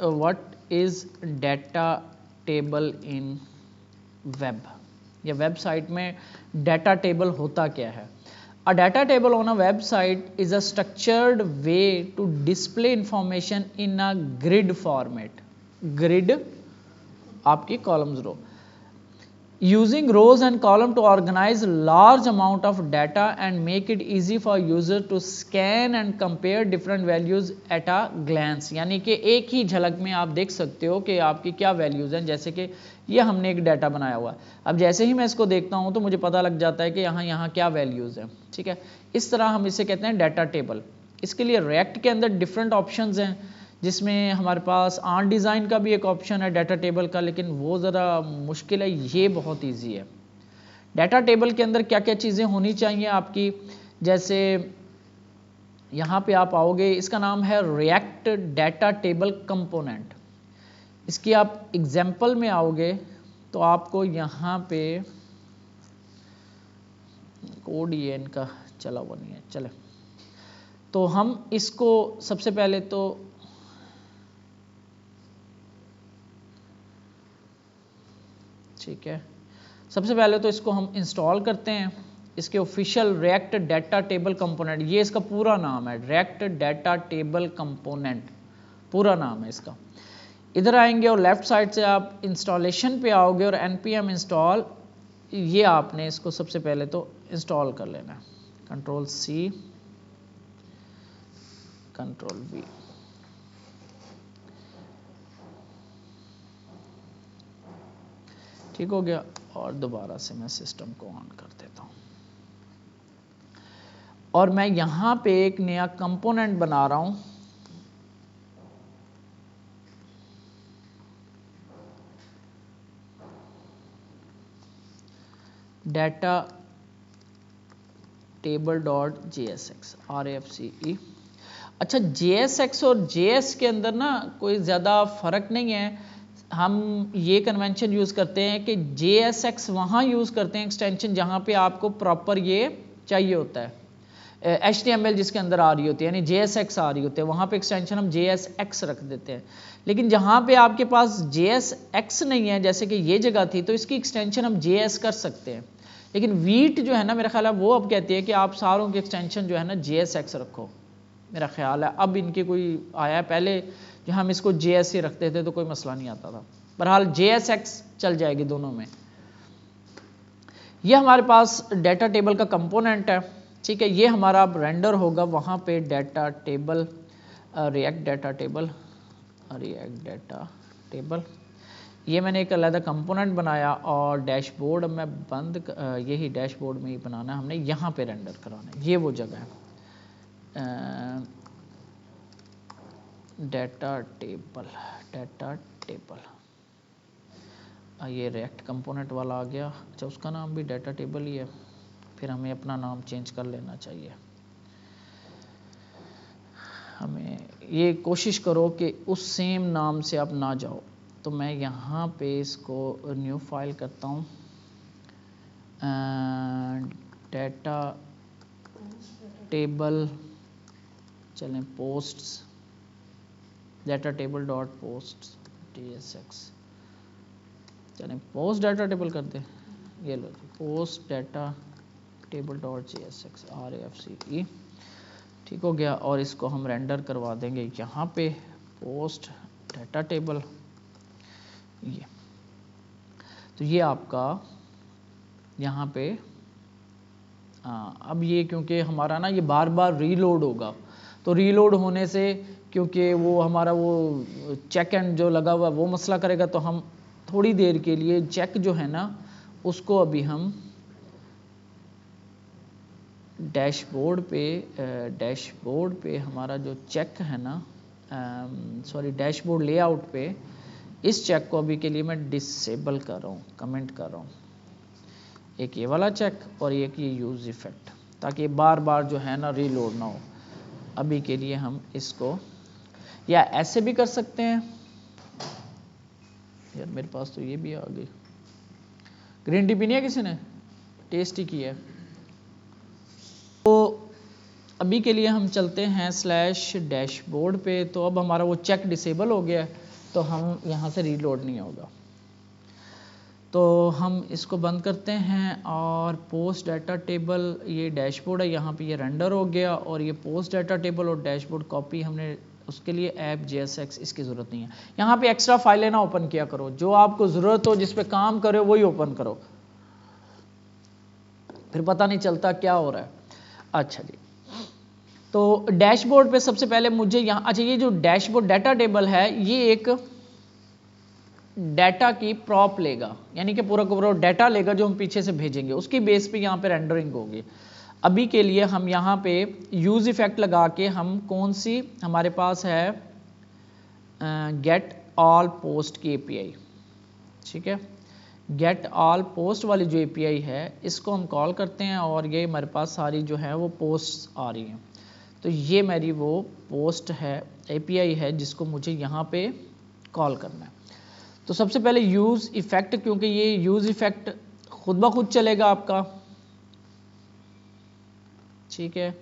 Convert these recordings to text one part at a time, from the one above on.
What is data table in web, या website में data table होता क्या है। A data table on a website is a structured way to display information in a grid format. Grid आपकी columns row, using rows and column to organize large amount of data and make it easy for user to scan and compare different values at a glance। यानी कि एक ही झलक में आप देख सकते हो कि आपकी क्या वैल्यूज हैं। जैसे कि ये हमने एक डाटा बनाया हुआ है, अब जैसे ही मैं इसको देखता हूँ तो मुझे पता लग जाता है कि यहाँ क्या वैल्यूज हैं, ठीक है। इस तरह हम इसे कहते हैं डाटा टेबल। इसके लिए रिएक्ट के अंदर डिफरेंट ऑप्शंस हैं, जिसमें हमारे पास आर्ट डिज़ाइन का भी एक ऑप्शन है डाटा टेबल का, लेकिन वो ज़रा मुश्किल है, ये बहुत इजी है। डाटा टेबल के अंदर क्या क्या चीज़ें होनी चाहिए आपकी, जैसे यहाँ पे आप आओगे, इसका नाम है रिएक्ट डाटा टेबल कंपोनेंट। इसकी आप एग्जाम्पल में आओगे तो आपको यहाँ पे कोड ये इनका चला हुआ नहीं है, चले तो हम इसको सबसे पहले तो ठीक है, सबसे पहले तो इसको हम इंस्टॉल करते हैं। इसके official react data table component, ये इसका पूरा नाम है, रिएक्ट डाटा टेबल कंपोनेंट पूरा नाम है इसका। इधर आएंगे और लेफ्ट साइड से आप इंस्टॉलेशन पे आओगे और npm इंस्टॉल, ये आपने इसको सबसे पहले तो इंस्टॉल कर लेना है। कंट्रोल C कंट्रोल V, ठीक हो गया। और दोबारा से मैं सिस्टम को ऑन कर देता हूँ और मैं यहाँ पे एक नया कंपोनेंट बना रहा हूँ। Data table dot JSX RAFCE। अच्छा, JSX और JS के अंदर ना कोई ज़्यादा फ़र्क नहीं है। हम ये कन्वेंशन यूज़ करते हैं कि JSX वहाँ यूज़ करते हैं एक्सटेंशन जहाँ पे आपको प्रॉपर ये चाहिए होता है, HTML जिसके अंदर आ रही होती है, यानी JSX आ रही होती है, वहाँ पे एक्सटेंशन हम JSX रख देते हैं। लेकिन जहाँ पे आपके पास JSX नहीं है, जैसे कि ये जगह थी, तो इसकी एक्सटेंशन हम JS कर सकते हैं। लेकिन वीट जो है ना, मेरा ख्याल है वो अब कहती है कि आप सारों की एक्सटेंशन जो है ना JSX रखो, मेरा ख्याल है। अब इनके कोई आया, पहले जो हम इसको JS ही रखते थे तो कोई मसला नहीं आता था। बहरहाल JSX चल जाएगी दोनों में। ये हमारे पास डाटा टेबल का कंपोनेंट है, ठीक है। ये हमारा अब रेंडर होगा वहाँ पे data table, react data table, react data table. ये मैंने एक अलग कंपोनेंट बनाया और डैशबोर्ड में बंद, यही डैशबोर्ड में ही बनाना है हमने, यहाँ पे रेंडर कराना है, ये वो जगह है डाटा टेबल। डाटा टेबल ये रिएक्ट कंपोनेंट वाला आ गया। अच्छा, उसका नाम भी डाटा टेबल ही है, फिर हमें अपना नाम चेंज कर लेना चाहिए। हमें ये कोशिश करो कि उस सेम नाम से आप ना जाओ। तो मैं यहाँ पे इसको न्यू फाइल करता हूँ, डाटा टेबल, चलें posts, data table dot post JSX, चलें पोस्ट डाटा टेबल कर दें। ये लो, post data table dot JSX RAFCE, ठीक हो गया। और इसको हम रेंडर करवा देंगे यहाँ पे पोस्ट डाटा टेबल। ये तो ये आपका यहाँ पे अब ये क्योंकि हमारा ना ये बार बार रीलोड होगा, तो रीलोड होने से क्योंकि वो हमारा वो चेक एंड जो लगा हुआ वो मसला करेगा, तो हम थोड़ी देर के लिए चेक जो है ना उसको अभी हम डैशबोर्ड पे हमारा जो चेक है ना, सॉरी डैशबोर्ड लेआउट पे इस चेक को अभी के लिए मैं डिसेबल कर रहा हूँ, कमेंट कर रहा हूँ, एक ये वाला चेक और एक ये यूज़ इफेक्ट, ताकि बार बार जो है ना रीलोड ना हो। अभी के लिए हम इसको या ऐसे भी कर सकते हैं, यार मेरे पास तो ये भी आ गई। ग्रीन टी पीनी है किसी ने, टेस्टी की है। तो अभी के लिए हम चलते हैं स्लैश डैशबोर्ड पे। तो अब हमारा वो चेक डिसेबल हो गया है। तो हम यहाँ से रीलोड नहीं होगा। तो हम इसको बंद करते हैं और पोस्ट डाटा टेबल, ये डैशबोर्ड है, यहाँ पे ये रेंडर हो गया और ये पोस्ट डाटा टेबल और डैशबोर्ड कॉपी हमने उसके लिए ऐप JSX इसकी ज़रूरत नहीं है। यहाँ पे एक्स्ट्रा फाइलें ना ओपन किया करो, जो आपको ज़रूरत हो जिस पे काम करो वही ओपन करो, फिर पता नहीं चलता क्या हो रहा है। अच्छा जी, तो डैशबोर्ड पे सबसे पहले मुझे यहाँ, अच्छा ये जो डैशबोर्ड डाटा टेबल है ये एक डाटा की प्रॉप लेगा, यानी कि पूरा का पूरा डाटा लेगा जो हम पीछे से भेजेंगे, उसकी बेस पे यहाँ पे रेंडरिंग होगी। अभी के लिए हम यहाँ पे यूज इफेक्ट लगा के हम कौन सी हमारे पास है गेट ऑल पोस्ट की API, ठीक है, गेट ऑल पोस्ट वाली जो API है इसको हम कॉल करते हैं और ये हमारे पास सारी जो है वो पोस्ट आ रही हैं। तो ये मेरी वो पोस्ट है API है जिसको मुझे यहाँ पे कॉल करना है। तो सबसे पहले यूज इफेक्ट, क्योंकि ये यूज इफेक्ट खुद ब खुद चलेगा आपका, ठीक है,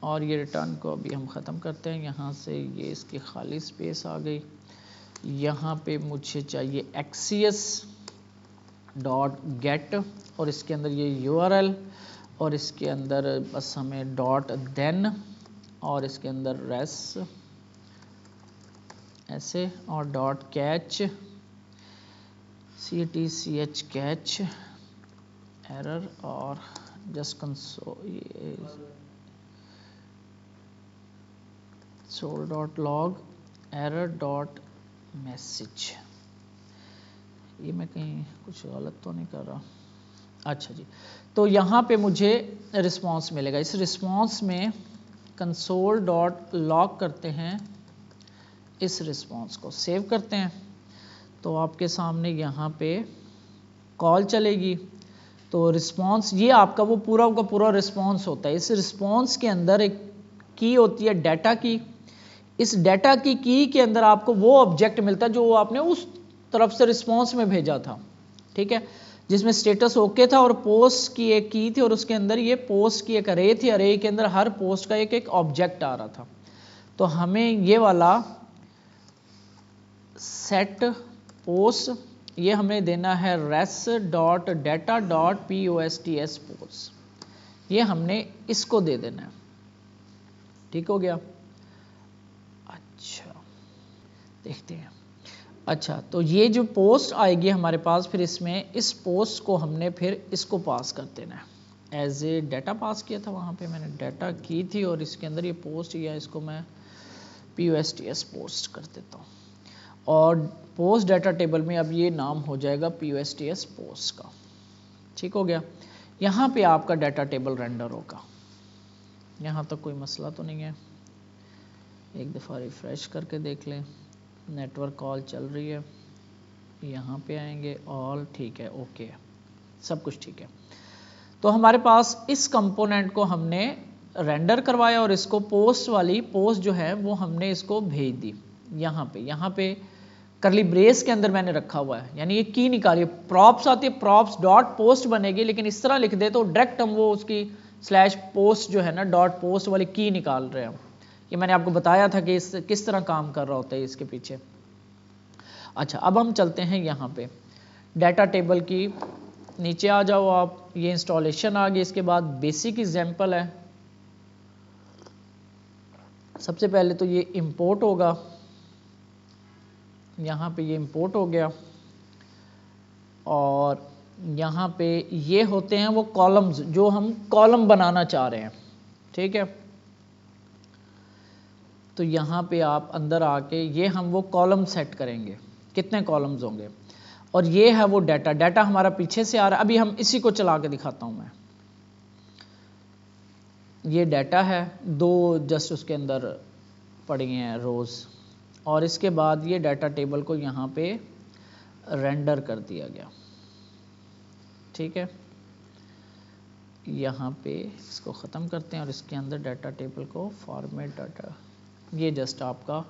और ये रिटर्न को अभी हम ख़त्म करते हैं। यहाँ से ये इसकी खाली स्पेस आ गई, यहाँ पे मुझे चाहिए एक्सियस डॉट गेट और इसके अंदर ये URL और इसके अंदर बस हमें डॉट देन और इसके अंदर रेस ऐसे और dot catch CTCH catch error और just console dot log error dot message. ये मैं कहीं कुछ गलत तो नहीं कर रहा? अच्छा जी, तो यहाँ पे मुझे रिस्पांस मिलेगा। इस रिस्पांस में कंसोल डॉट लॉग करते हैं, इस रिस्पांस को सेव करते हैं तो आपके सामने यहाँ पे कॉल चलेगी। तो रिस्पांस ये आपका वो पूरा का पूरा रिस्पांस होता है। इस रिस्पांस के अंदर एक की होती है डाटा की, इस डाटा की के अंदर आपको वो ऑब्जेक्ट मिलता है जो आपने उस तरफ से रिस्पांस में भेजा था, ठीक है, जिसमें स्टेटस ओके था और पोस्ट की एक की थी और उसके अंदर ये पोस्ट की एक अरे थी, अरे के अंदर हर पोस्ट का एक एक ऑब्जेक्ट आ रहा था। तो हमें ये वाला सेट पोस्ट ये हमें देना है res dot data dot POSTS post, ये हमने इसको दे देना है, ठीक हो गया। अच्छा देखते हैं, अच्छा तो ये जो पोस्ट आएगी हमारे पास, फिर इसमें इस पोस्ट को हमने फिर इसको पास कर देना है, एज ए डाटा पास किया था, वहाँ पे मैंने डाटा की थी और इसके अंदर ये पोस्ट या इसको मैं POSTS पोस्ट कर देता हूँ और पोस्ट डाटा टेबल में अब ये नाम हो जाएगा POSTS पोस्ट का, ठीक हो गया। यहाँ पे आपका डाटा टेबल रेंडर होगा, यहाँ तक कोई मसला तो नहीं है। एक दफ़ा रिफ्रेश करके देख लें, नेटवर्क कॉल चल रही है, यहाँ पे आएंगे ऑल, ठीक है, ओके, सब कुछ ठीक है। तो हमारे पास इस कंपोनेंट को हमने रेंडर करवाया और इसको पोस्ट वाली पोस्ट जो है वो हमने इसको भेज दी। यहाँ पे करली ब्रेस के अंदर मैंने रखा हुआ है, यानी ये की निकाली, प्रॉप्स आती है, प्रॉप्स डॉट पोस्ट बनेगी, लेकिन इस तरह लिख दे तो डायरेक्ट हम वो उसकी स्लैश पोस्ट जो है ना डॉट पोस्ट वाली की निकाल रहे हैं। ये मैंने आपको बताया था कि इस किस तरह काम कर रहा होता है इसके पीछे। अच्छा अब हम चलते हैं यहाँ पे डाटा टेबल की, नीचे आ जाओ आप, ये इंस्टॉलेशन आ गई, इसके बाद बेसिक एग्जांपल है। सबसे पहले तो ये इंपोर्ट होगा, यहाँ पे ये इंपोर्ट हो गया और यहाँ पे ये होते हैं वो कॉलम्स जो हम कॉलम बनाना चाह रहे हैं, ठीक है। तो यहाँ पे आप अंदर आके ये हम वो कॉलम सेट करेंगे, कितने कॉलम्स होंगे, और ये है वो डाटा हमारा पीछे से आ रहा है। अभी हम इसी को चला के दिखाता हूँ मैं, ये डाटा है, दो जस्ट उसके अंदर पड़ी हैं रोज़, और इसके बाद ये डाटा टेबल को यहाँ पे रेंडर कर दिया गया, ठीक है। यहाँ पे इसको ख़त्म करते हैं और इसके अंदर डाटा टेबल को फॉर्मेट डाटा, ये जस्ट आपका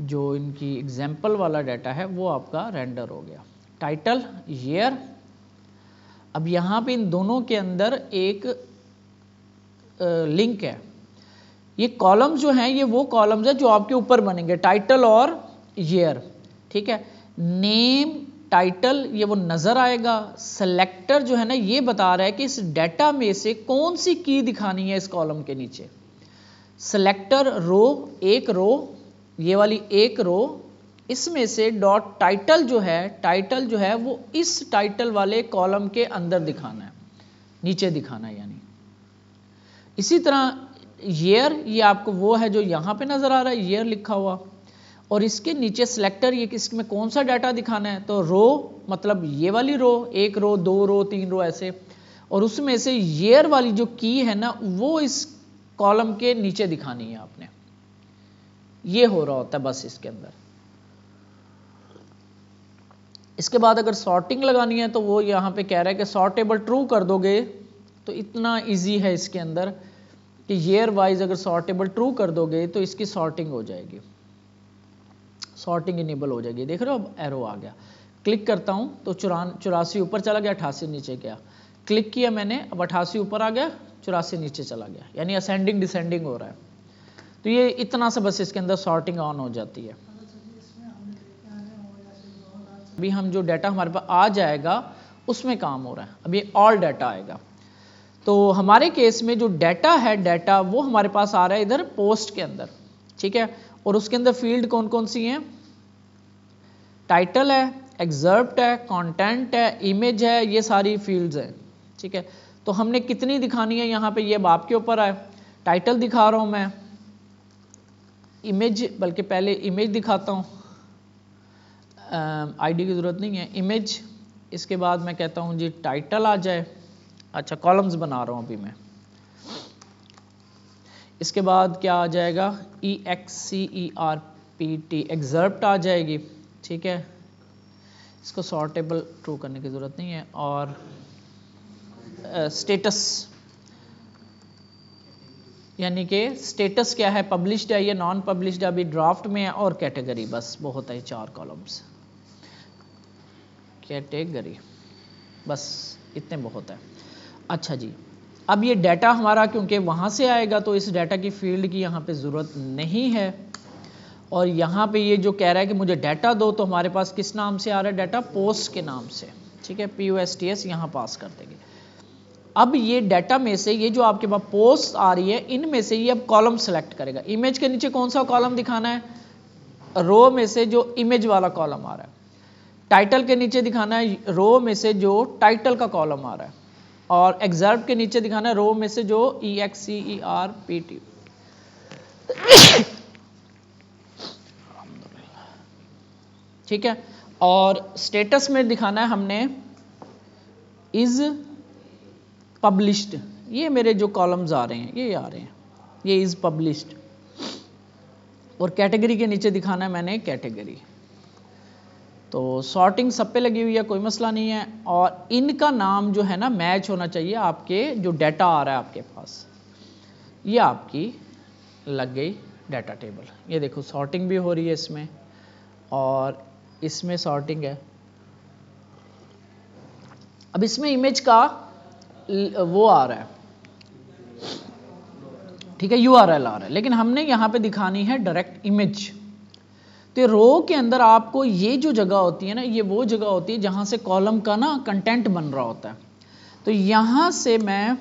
जो इनकी एग्जाम्पल वाला डाटा है वो आपका रेंडर हो गया। टाइटल ईयर, अब यहाँ पे इन दोनों के अंदर एक लिंक है, ये कॉलम्स जो हैं ये वो कॉलम्स है जो आपके ऊपर बनेंगे, टाइटल और ईयर। ठीक है। नेम टाइटल ये वो नज़र आएगा। सेलेक्टर जो है ना ये बता रहा है कि इस डाटा में से कौन सी की दिखानी है इस कॉलम के नीचे। सेलेक्टर रो, एक रो, ये वाली एक रो, इसमें से डॉट टाइटल जो है वो इस टाइटल वाले कॉलम के अंदर दिखाना है, नीचे दिखाना है यानी। इसी तरह ईयर, ये आपको वो है जो यहाँ पे नज़र आ रहा है, ईयर लिखा हुआ, और इसके नीचे सिलेक्टर, ये इसमें कौन सा डाटा दिखाना है, तो रो मतलब ये वाली रो, एक रो, दो रो, तीन रो ऐसे, और उसमें से ईयर वाली जो की है ना वो इस कॉलम के नीचे दिखानी है आपने। ये हो रहा होता है बस इसके अंदर। इसके बाद अगर सॉर्टिंग लगानी है तो वो यहाँ पे कह रहा है कि सॉर्ट टेबल ट्रू कर दोगे तो इतना इजी है इसके अंदर कि ईयर वाइज अगर सॉर्ट टेबल ट्रू कर दोगे तो इसकी सॉर्टिंग हो जाएगी, सॉर्टिंग इनेबल हो जाएगी। देख रहे हो अब एरो आ गया, क्लिक करता हूँ तो 84 ऊपर चला गया, 88 नीचे गया। क्लिक किया मैंने, अब 88 ऊपर आ गया, 84 नीचे चला गया, यानी असेंडिंग डिसेंडिंग हो रहा है। तो ये इतना सा बस इसके अंदर सॉर्टिंग ऑन हो जाती है। अभी हम जो डाटा हमारे पास आ जाएगा उसमें काम हो रहा है, अभी ऑल डाटा आएगा। तो हमारे केस में जो डाटा है, डाटा वो हमारे पास आ रहा है इधर पोस्ट के अंदर, ठीक है। और उसके अंदर फील्ड कौन कौन सी हैं, टाइटल है, एक्सर्प्ट है, कंटेंट है, इमेज है, ये सारी फील्ड्स हैं, ठीक है। तो हमने कितनी दिखानी है यहाँ पे, ये अब आपके ऊपर है। टाइटल दिखा रहा हूँ मैं, इमेज, बल्कि पहले इमेज दिखाता हूँ, आईडी की ज़रूरत नहीं है, इमेज। इसके बाद मैं कहता हूँ जी टाइटल आ जाए। अच्छा, कॉलम्स बना रहा हूँ अभी मैं। इसके बाद क्या आ जाएगा, EXCERPT, एक्सर्प्ट आ जाएगी, ठीक है। इसको सॉर्टेबल ट्रू करने की ज़रूरत नहीं है। और स्टेटस, यानी कि स्टेटस क्या है, पब्लिश्ड है या नॉन पब्लिश्ड, अभी ड्राफ्ट में है। और कैटेगरी, बस बहुत है, 4 कॉलम्स, कैटेगरी, बस इतने बहुत है। अच्छा जी, अब ये डाटा हमारा क्योंकि वहाँ से आएगा तो इस डाटा की फील्ड की यहाँ पे ज़रूरत नहीं है। और यहाँ पे ये जो कह रहा है कि मुझे डाटा दो, तो हमारे पास किस नाम से आ रहा है डाटा, पोस्ट के नाम से, ठीक है। POSTS यहाँ पास कर देंगे। अब ये डाटा में से ये जो आपके पास पोस्ट आ रही है, इनमें से ये अब कॉलम सेलेक्ट करेगा। इमेज के नीचे कौन सा कॉलम दिखाना है, रो में से जो इमेज वाला कॉलम आ रहा है। टाइटल के नीचे दिखाना है रो में से जो टाइटल का कॉलम आ रहा है। और एक्सर्प्ट के नीचे दिखाना है रो में से जो EXCERPT, ठीक है। और स्टेटस में दिखाना है हमने इज पब्लिश्ड, ये मेरे जो कॉलम्स आ रहे हैं ये आ रहे हैं, ये इज पब्लिश्ड। और कैटेगरी के नीचे दिखाना है मैंने कैटेगरी। तो सॉर्टिंग सब पे लगी हुई है, कोई मसला नहीं है। और इनका नाम जो है ना मैच होना चाहिए आपके जो डाटा आ रहा है आपके पास। ये आपकी लग गई डाटा टेबल। ये देखो सॉर्टिंग भी हो रही है इसमें, और इसमें सॉर्टिंग है। अब इसमें इमेज का वो आ रहा है, ठीक है, URL आ रहा है, लेकिन हमने यहाँ पे दिखानी है डायरेक्ट इमेज। तो रो के अंदर आपको ये जो जगह होती है ना, ये वो जगह होती है जहाँ से कॉलम का ना कंटेंट बन रहा होता है। तो यहाँ से मैं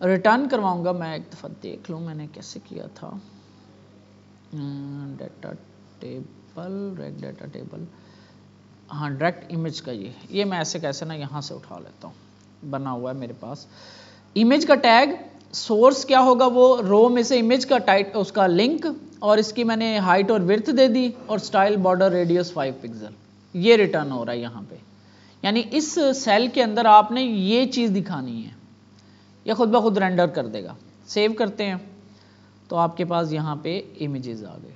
रिटर्न करवाऊँगा, मैं एक दफ़ा देख लूँ मैंने कैसे किया था। डाटा टेबल, डाटा टेबल, हाँ डायरेक्ट इमेज का ये मैं ऐसे कैसे ना यहाँ से उठा लेता हूँ, बना हुआ है मेरे पास। इमेज का टैग, सोर्स क्या होगा, वो रो में से इमेज का टाइट उसका लिंक, और इसकी मैंने हाइट और विड्थ दे दी, और स्टाइल बॉर्डर रेडियस 5 पिक्सल, ये रिटर्न हो रहा है यहाँ पे। यानी इस सेल के अंदर आपने ये चीज़ दिखानी है, या खुद ब खुद रेंडर कर देगा। सेव करते हैं तो आपके पास यहाँ पे इमेजेस आ गए,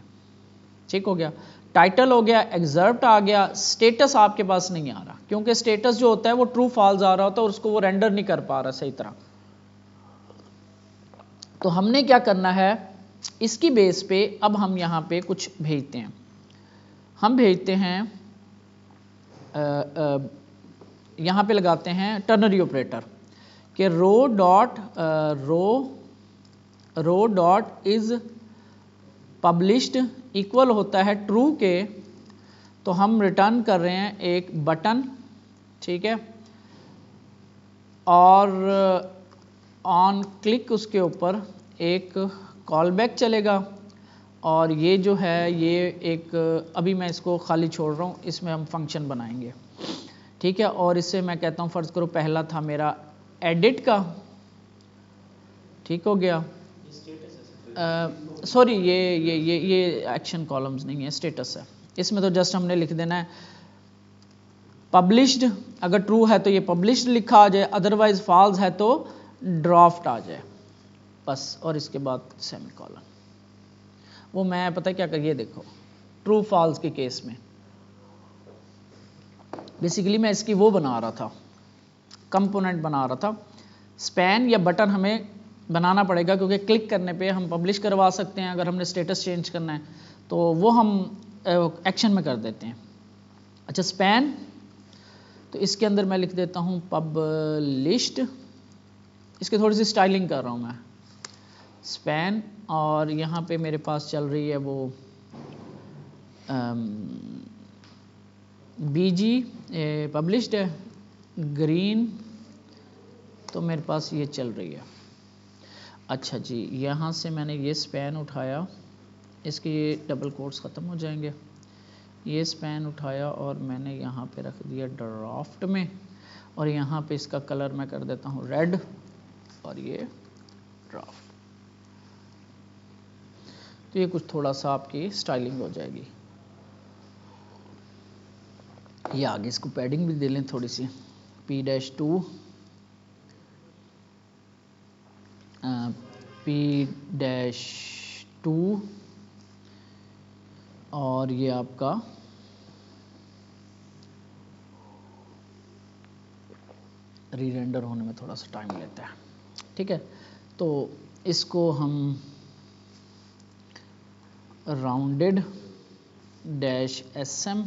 ठीक हो गया। टाइटल हो गया, एक्सर्प्ट आ गया। स्टेटस आपके पास नहीं आ रहा, क्योंकि स्टेटस जो होता है वो ट्रू फॉल्स आ रहा होता है, और उसको वो रेंडर नहीं कर पा रहा सही तरह। तो हमने क्या करना है, इसकी बेस पे अब हम यहाँ पे कुछ भेजते हैं। हम भेजते हैं यहाँ पे लगाते हैं टर्नरी ऑपरेटर कि रो डॉट इज पब्लिश्ड इक्वल होता है ट्रू के। तो हम रिटर्न कर रहे हैं एक बटन, ठीक है, और ऑन क्लिक उसके ऊपर एक कॉल बैक चलेगा, और ये जो है ये एक, अभी मैं इसको खाली छोड़ रहा हूँ, इसमें हम फंक्शन बनाएंगे, ठीक है। और इससे मैं कहता हूँ फ़र्ज़ करो पहला था मेरा एडिट का, ठीक हो गया, सॉरी ये एक्शन कॉलम्स नहीं है, स्टेटस है। इसमें तो जस्ट हमने लिख देना है पब्लिश्ड, अगर ट्रू है तो ये पब्लिश्ड लिखा आ जाए, अदरवाइज फॉल्स है तो ड्राफ्ट आ जाए, बस। और इसके बाद सेमीकोलन। वो मैं पता है क्या कर, ये देखो ट्रू फॉल्स के केस में बेसिकली मैं इसकी वो बना रहा था, कंपोनेंट बना रहा था। स्पैन या बटन हमें बनाना पड़ेगा क्योंकि क्लिक करने पे हम पब्लिश करवा सकते हैं, अगर हमने स्टेटस चेंज करना है तो वो हम एक्शन में कर देते हैं। अच्छा, स्पैन, तो इसके अंदर मैं लिख देता हूँ पब्लिश्ड, इसकी थोड़ी सी स्टाइलिंग कर रहा हूँ मैं, स्पैन, और यहाँ पे मेरे पास चल रही है वो बीजी पब्लिश्ड है, ग्रीन, तो मेरे पास ये चल रही है। अच्छा जी, यहाँ से मैंने ये स्पैन उठाया, इसके ये डबल कोट्स ख़त्म हो जाएंगे, ये स्पैन उठाया और मैंने यहाँ पे रख दिया ड्राफ्ट में, और यहाँ पे इसका कलर मैं कर देता हूँ रेड, और ये ड्राफ्ट। तो ये कुछ थोड़ा सा आपकी स्टाइलिंग हो जाएगी। ये आगे इसको पैडिंग भी दे लें थोड़ी सी, P-2 P-2, और ये आपका री रेंडर होने में थोड़ा सा टाइम लेता है, ठीक है। तो इसको हम राउंडेड डैश SM,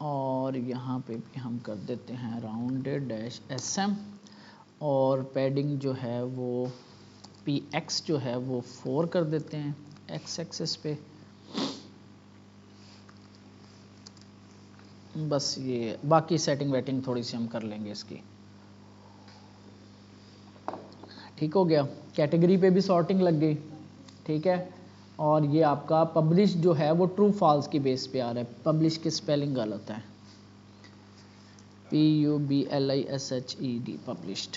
और यहाँ पे भी हम कर देते हैं राउंडेड डैश SM, और पैडिंग जो है वो PX जो है वो 4 कर देते हैं X एक्सिस पे। बस ये बाकी सेटिंग वेटिंग थोड़ी सी हम कर लेंगे इसकी, ठीक हो गया। कैटेगरी पे भी सॉर्टिंग लग गई, ठीक है। और ये आपका पब्लिश जो है वो ट्रू फॉल्स की बेस पे आ रहा है, पब्लिश की स्पेलिंग गलत है, PUBLISHED, पब्लिश्ड।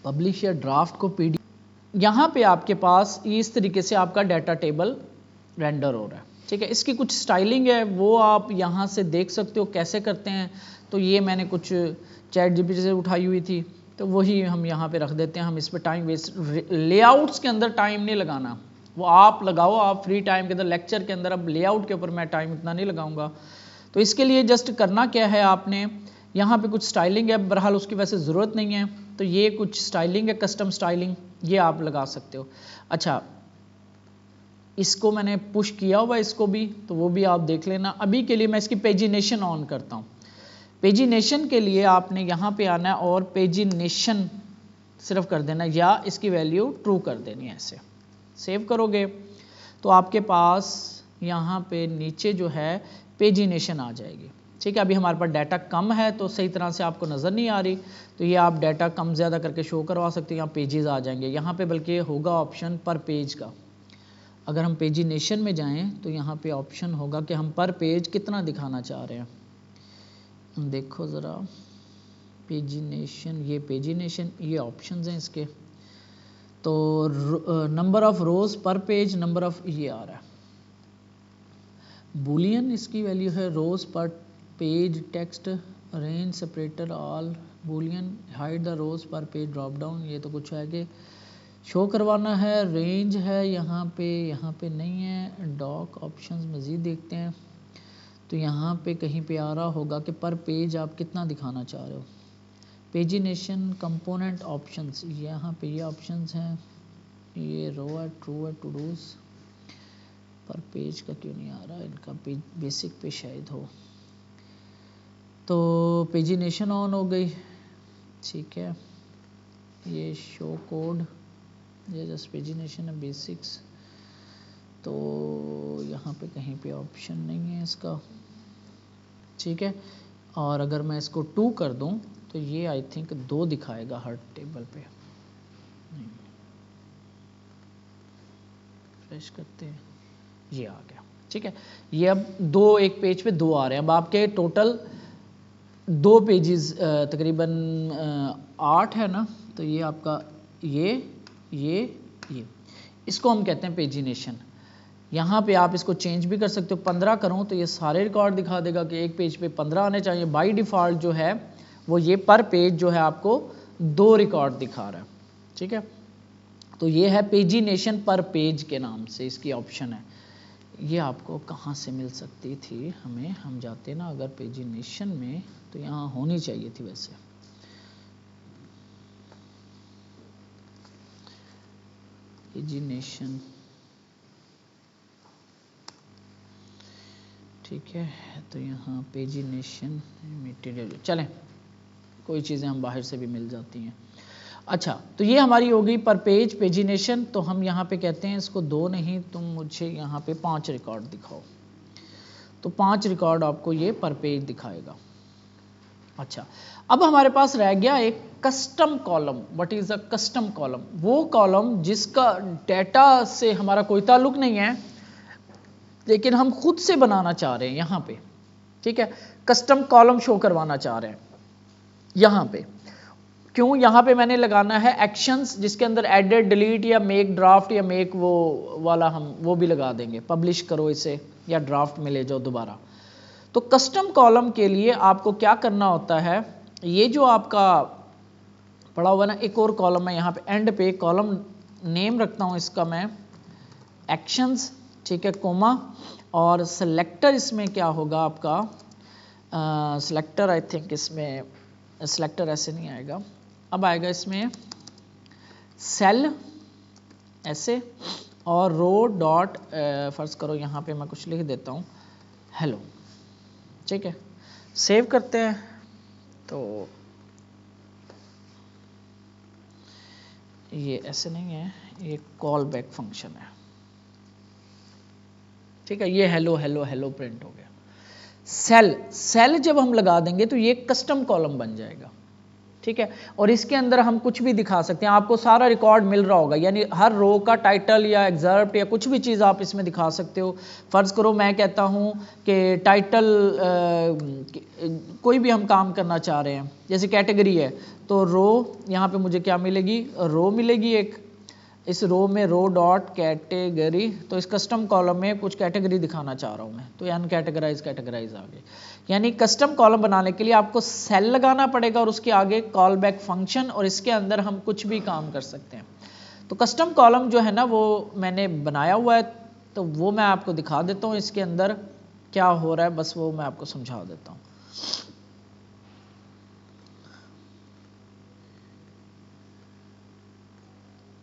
पब्लिश या ड्राफ्ट को PDF, यहाँ पे आपके पास इस तरीके से आपका डाटा टेबल रेंडर हो रहा है, ठीक है। इसकी कुछ स्टाइलिंग है वो आप यहाँ से देख सकते हो कैसे करते हैं। तो ये मैंने कुछ ChatGPT से उठाई हुई थी, तो वही हम यहाँ पे रख देते हैं। हम इस पर टाइम वेस्ट, लेआउट्स के अंदर टाइम नहीं लगाना, वो आप लगाओ, आप फ्री टाइम के अंदर लेक्चर के अंदर। अब लेआउट के ऊपर मैं टाइम इतना नहीं लगाऊंगा। तो इसके लिए जस्ट करना क्या है, आपने यहाँ पे कुछ स्टाइलिंग है, बहरहाल उसकी वैसे ज़रूरत नहीं है, तो ये कुछ स्टाइलिंग है, कस्टम स्टाइलिंग, ये आप लगा सकते हो। अच्छा, इसको मैंने पुश किया हुआ इसको भी, तो वो भी आप देख लेना। अभी के लिए मैं इसकी पेजिनेशन ऑन करता हूँ। पेजिनेशन के लिए आपने यहाँ पे आना है और पेजिनेशन सिर्फ कर देना, या इसकी वैल्यू ट्रू कर देनी है। ऐसे सेव करोगे तो आपके पास यहाँ पे नीचे जो है पेजिनेशन आ जाएगी, ठीक है। अभी हमारे पास डाटा कम है तो सही तरह से आपको नज़र नहीं आ रही, तो ये आप डाटा कम ज़्यादा करके शो करवा सकते हैं। यहाँ पेजेस आ जाएंगे, यहाँ पे बल्कि होगा ऑप्शन पर पेज का। अगर हम पेजिनेशन में जाएं तो यहाँ पे ऑप्शन होगा कि हम पर पेज कितना दिखाना चाह रहे हैं। देखो ज़रा पेजिनेशन, ये पेजिनेशन, ये ऑप्शंस हैं इसके। तो number of rose per page, number of, ये आ रहा है बूलियन, इसकी वैल्यू है rows per page, text range separator all boolean, hide the rows per page drop down, ये तो कुछ है कि शो करवाना है। रेंज है यहाँ पे नहीं है। डॉक ऑप्शंस मज़ीद देखते हैं, तो यहाँ पे कहीं पे आ रहा होगा कि पर पेज आप कितना दिखाना चाह रहे हो। पेजिनेशन कंपोनेंट ऑप्शंस, यहाँ पे ये ऑप्शंस हैं, ये रो है, ट्रू है, टू डूज। पर पेज का क्यों नहीं आ रहा, इनका बेसिक पे शायद हो। तो पेजिनेशन ऑन हो गई, ठीक है। ये शो कोड, ये जस्ट पेजिनेशन है बेसिक्स, तो यहाँ पे कहीं पे ऑप्शन नहीं है इसका, ठीक है। और अगर मैं इसको 2 कर दूं तो ये आई थिंक 2 दिखाएगा हर टेबल पे, नहीं, फ्रेश करते हैं, ये आ गया, ठीक है। ये अब 2 एक पेज पे 2 आ रहे हैं। अब आपके टोटल 2 पेजेस तकरीबन 8 है ना, तो ये आपका ये इसको हम कहते हैं पेजिनेशन। यहाँ पे आप इसको चेंज भी कर सकते हो, 15 करूँ तो ये सारे रिकॉर्ड दिखा देगा कि एक पेज पे 15 आने चाहिए। बाय डिफ़ॉल्ट जो है वो ये पर पेज जो है आपको 2 रिकॉर्ड दिखा रहा है, ठीक है। तो ये है पेजिनेशन पर पेज के नाम से इसकी ऑप्शन है। ये आपको कहाँ से मिल सकती थी हमें, हम जाते ना अगर पेजिनेशन में तो यहाँ होनी चाहिए थी वैसे, पेजिनेशन, ठीक है। तो यहाँ पेजिनेशन मटेरियल, चलें कोई चीज़ें हम बाहर से भी मिल जाती हैं। अच्छा, तो ये हमारी हो गई पर पेज पेजिनेशन। तो हम यहाँ पे कहते हैं इसको 2 नहीं, तुम मुझे यहाँ पे 5 रिकॉर्ड दिखाओ, तो 5 रिकॉर्ड आपको ये पर पेज दिखाएगा। अच्छा, अब हमारे पास रह गया एक custom column. What is a custom column? वो कॉलम जिसका डेटा से हमारा कोई ताल्लुक नहीं है, लेकिन हम खुद से बनाना चाह रहे हैं यहाँ पे, ठीक है। कस्टम कॉलम शो करवाना चाह रहे हैं यहाँ पे। क्यों? यहाँ पे मैंने लगाना है एक्शंस, जिसके अंदर एडिट, डिलीट या मेक ड्राफ्ट या मेक वो वाला हम वो भी लगा देंगे, पब्लिश करो इसे या ड्राफ्ट में ले जाओ दोबारा। तो कस्टम कॉलम के लिए आपको क्या करना होता है, ये जो आपका पड़ा हुआ ना एक और कॉलम है यहाँ पे, एंड पे कॉलम नेम रखता हूँ इसका मैं एक्शंस, ठीक है, कोमा, और सेलेक्टर इसमें क्या होगा आपका, सेलेक्टर आई थिंक इसमें सेलेक्टर ऐसे नहीं आएगा, अब आएगा इसमें सेल ऐसे, और रो डॉट फर्ज करो यहाँ पे मैं कुछ लिख देता हूँ हेलो, ठीक है। सेव करते हैं, तो ये ऐसे नहीं है, ये कॉल बैक फंक्शन है, ठीक है। ये हेलो हेलो हेलो प्रिंट हो गया। सेल जब हम लगा देंगे तो ये कस्टम कॉलम बन जाएगा, ठीक है। और इसके अंदर हम कुछ भी दिखा सकते हैं, आपको सारा रिकॉर्ड मिल रहा होगा, यानी हर रो का टाइटल या एग्जर्प्ट या कुछ भी चीज़ आप इसमें दिखा सकते हो। फ़र्ज़ करो मैं कहता हूँ कि टाइटल कोई भी हम काम करना चाह रहे हैं, जैसे कैटेगरी है, तो रो यहाँ पे मुझे क्या मिलेगी, रो मिलेगी एक, इस रो में रो डॉट कैटेगरी, तो इस कस्टम कॉलम में कुछ कैटेगरी दिखाना चाह रहा हूँ मैं, तो अनकैटेगराइज कैटेगराइज आ गए। यानी कस्टम कॉलम बनाने के लिए आपको सेल लगाना पड़ेगा और उसके आगे कॉल बैक फंक्शन, और इसके अंदर हम कुछ भी काम कर सकते हैं। तो कस्टम कॉलम जो है ना वो मैंने बनाया हुआ है, तो वो मैं आपको दिखा देता हूँ इसके अंदर क्या हो रहा है, बस वो मैं आपको समझा देता हूँ।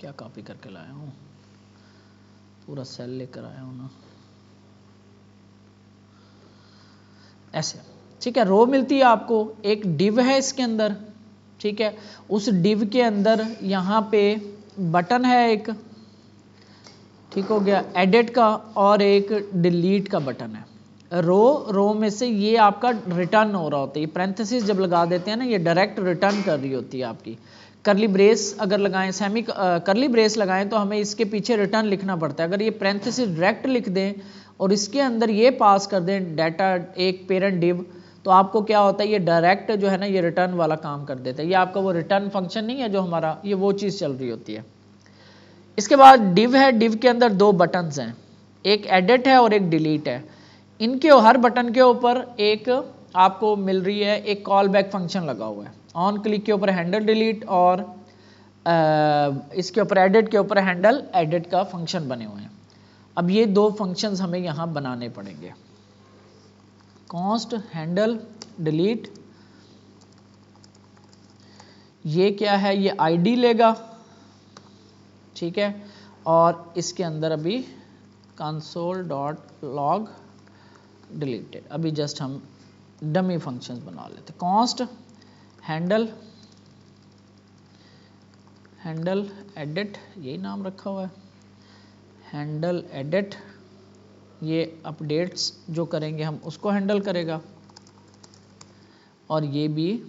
क्या कॉपी करके लाया हूँ, पूरा सेल लेकर आया हूँ ना, ऐसे, ठीक है। रो मिलती है आपको, एक डिव है इसके अंदर, ठीक है। उस डिव के अंदर यहाँ पे बटन है एक, ठीक हो गया, एडिट का, और एक डिलीट का बटन है। रो में से ये आपका रिटर्न हो रहा होता है, ये पैरेंथेसिस जब लगा देते हैं ना, ये डायरेक्ट रिटर्न कर रही होती है आपकी। करली ब्रेस अगर लगाएं, सेमी करली ब्रेस लगाएं तो हमें इसके पीछे रिटर्न लिखना पड़ता है। अगर ये पैरेंथेसिस डायरेक्ट लिख दें और इसके अंदर ये पास कर दें डाटा एक पेरेंट डिव, तो आपको क्या होता है, ये डायरेक्ट जो है ना ये रिटर्न वाला काम कर देता है। ये आपका वो रिटर्न फंक्शन नहीं है जो हमारा, ये वो चीज़ चल रही होती है। इसके बाद डिव है, डिव के अंदर 2 बटन्स हैं, एक एडिट है और एक डिलीट है। इनके हर बटन के ऊपर एक आपको मिल रही है एक कॉल बैक फंक्शन लगा हुआ है। ऑन क्लिक के ऊपर हैंडल डिलीट, और इसके ऊपर एडिट के ऊपर हैंडल एडिट का फंक्शन बने हुए हैं। अब ये 2 फंक्शंस हमें यहाँ बनाने पड़ेंगे, कॉन्स्ट हैंडल डिलीट, ये क्या है, ये आईडी लेगा, ठीक है। और इसके अंदर अभी console.log डिलीटेड, अभी जस्ट हम डमी फंक्शंस बना लेते। कॉन्स्ट हैंडल एडिट, यही नाम रखा हुआ है, हैंडल एडिट, ये अपडेट्स जो करेंगे हम उसको हैंडल करेगा, और ये भी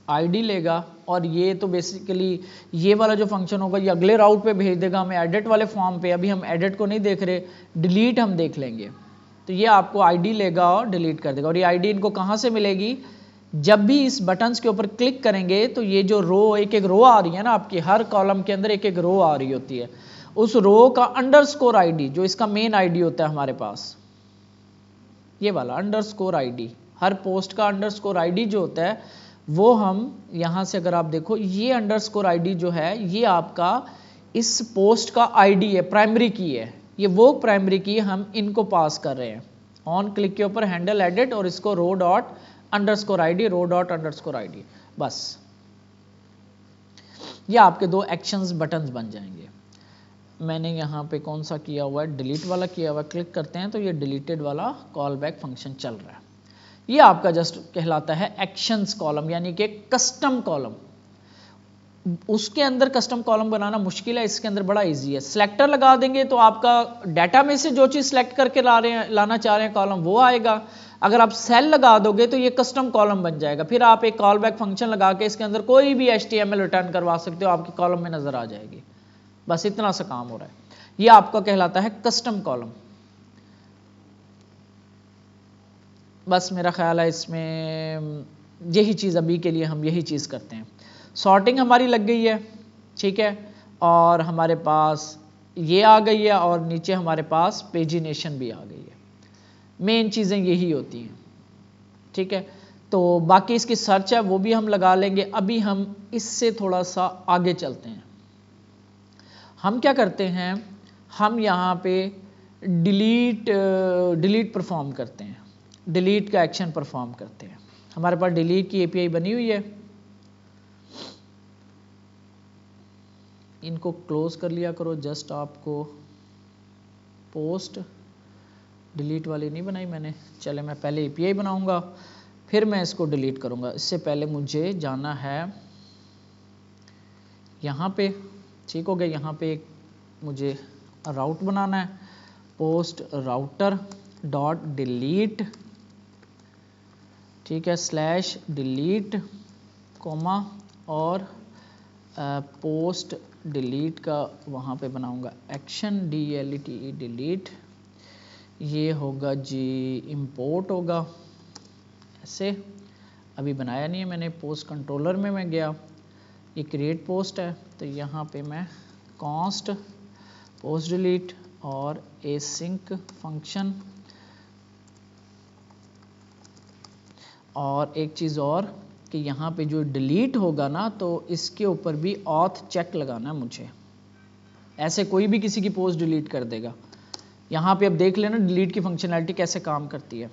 आईडी लेगा, और ये तो बेसिकली ये वाला जो फंक्शन होगा ये अगले राउट पे भेज देगा हमें एडिट वाले फॉर्म पे। अभी हम एडिट को नहीं देख रहे, डिलीट हम देख लेंगे। तो ये आपको आईडी लेगा और डिलीट कर देगा। और ये आईडी इनको कहाँ से मिलेगी, जब भी इस बटन्स के ऊपर क्लिक करेंगे तो ये जो रो, एक एक रो आ रही है ना आपकी, हर कॉलम के अंदर एक एक रो आ रही होती है, उस रो का अंडरस्कोर आईडी जो इसका मेन आईडी होता है हमारे पास, ये वाला अंडरस्कोर आईडी, हर पोस्ट का अंडरस्कोर आईडी जो होता है वो हम यहाँ से अगर आप देखो, ये अंडरस्कोर आईडी जो है ये आपका इस पोस्ट का आईडी है, प्राइमरी की है, ये वो प्राइमरी की हम इनको पास कर रहे हैं। ऑन क्लिक के ऊपर हैंडल एडिट और इसको रो डॉट अंडरस्कोर आईडी, रो डॉट अंडरस्कोर आईडी, बस ये आपके दो एक्शंस बटन्स बन जाएंगे। मैंने यहाँ पे कौन सा किया हुआ है, डिलीट वाला किया हुआ है, क्लिक करते हैं तो ये डिलीटेड वाला कॉल बैक फंक्शन चल रहा है। ये आपका जस्ट कहलाता है एक्शंस कॉलम, यानी कि कस्टम कॉलम। उसके अंदर कस्टम कॉलम बनाना मुश्किल है, इसके अंदर बड़ा इजी है। सिलेक्टर लगा देंगे तो आपका डाटा में से जो चीज़ सेलेक्ट करके लाना चाह रहे हैं कॉलम वो आएगा। अगर आप सेल लगा दोगे तो ये कस्टम कॉलम बन जाएगा। फिर आप एक कॉल बैक फंक्शन लगा के इसके अंदर कोई भी HTML रिटर्न करवा सकते हो, आपकी कॉलम में नजर आ जाएगी। बस इतना सा काम हो रहा है। ये आपका कहलाता है कस्टम कॉलम। बस मेरा ख्याल है इसमें यही चीज़ अभी के लिए हम यही चीज़ करते हैं। सॉर्टिंग हमारी लग गई है, ठीक है, और हमारे पास ये आ गई है, और नीचे हमारे पास पेजिनेशन भी आ गई है। मेन चीज़ें यही होती हैं, ठीक है। तो बाकी इसकी सर्च है वो भी हम लगा लेंगे। अभी हम इससे थोड़ा सा आगे चलते हैं। हम क्या करते हैं, हम यहाँ पे डिलीट परफॉर्म करते हैं, डिलीट का एक्शन परफॉर्म करते हैं। हमारे पास डिलीट की API बनी हुई है, इनको क्लोज कर लिया करो। जस्ट आपको पोस्ट डिलीट वाली नहीं बनाई मैंने, चले मैं पहले API बनाऊंगा फिर मैं इसको डिलीट करूंगा। इससे पहले मुझे जाना है यहाँ पे, ठीक हो गया। यहाँ पे एक मुझे राउट बनाना है, पोस्ट राउटर डॉट डिलीट, ठीक है, स्लैश डिलीट कोमा, और पोस्ट डिलीट का वहाँ पे बनाऊंगा एक्शन DLETE डिलीट। ये होगा जी इंपोर्ट होगा ऐसे, अभी बनाया नहीं है मैंने। पोस्ट कंट्रोलर में मैं गया, ये क्रिएट पोस्ट है, तो यहाँ पे मैं कॉन्स्ट पोस्ट डिलीट और एसिंक फंक्शन, और एक चीज़ और कि यहाँ पे जो डिलीट होगा ना तो इसके ऊपर भी ऑथ चेक लगाना है मुझे, ऐसे कोई भी किसी की पोस्ट डिलीट कर देगा। यहाँ पे अब देख लेना डिलीट की फंक्शनैलिटी कैसे काम करती है।